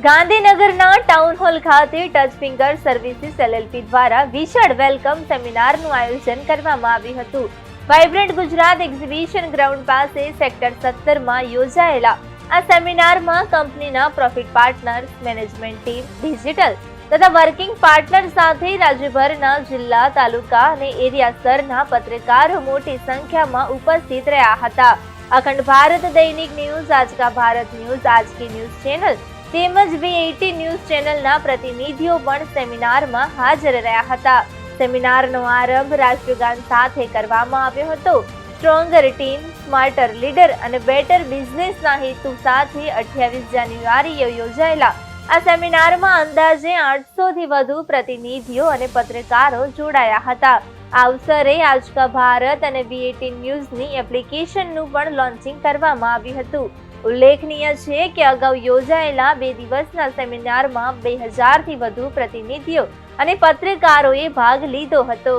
ગાંધીનગરના town hall ખાતે touch finger services LLP દ્વારા વિશાળ વેલકમ સેમિનારનું આયોજન કરવામાં આવ્યું હતું. વાઇબ્રન્ટ ગુજરાત એક્ઝિબિશન ગ્રાઉન્ડ પાસે સેક્ટર 17માં યોજાયેલા આ સેમિનારમાં કંપનીના profit partners, management team, digital તથા વર્કિંગ પાર્ટનર સાથે રાજ્યભરના જિલ્લા, તાલુકા અને એરિયા સ્તરના પત્રકારો મોટી સંખ્યામાં ઉપસ્થિત રહ્યા હતા. અખંડ ભારત દૈનિક ન્યૂઝ, આજ કા ભારત ન્યૂઝ, આજ કી ન્યૂઝ ચેનલ તેમજ V80 ન્યૂઝ ચેનલના પ્રતિનિધિઓ પણ સેમિનારમાં હાજર રહ્યા હતા. સેમિનારનો આરંભ રાષ્ટ્રગાન સાથે કરવામાં આવ્યો હતો. સ્ટ્રોંગર ટીમ, સ્માર્ટર લીડર અને બેટર બિઝનેસના હેતુ સાથે 28 જાન્યુઆરીએ યોજાયેલા આ સેમિનારમાં અંદાજે 800થી વધુ પ્રતિનિધિઓ અને પત્રકારો જોડાયા હતા. આ અવસરે આજ કા ભારત અને V80 ન્યૂઝની એપ્લિકેશનનું પણ લોન્ચિંગ કરવામાં આવ્યું હતું. ઉલ્લેખનીય છે કે અગાઉ યોજાયેલા 2 દિવસના સેમિનારમાં 2000થી વધુ પ્રતિનિધિઓ અને પત્રકારોએ ભાગ લીધો હતો.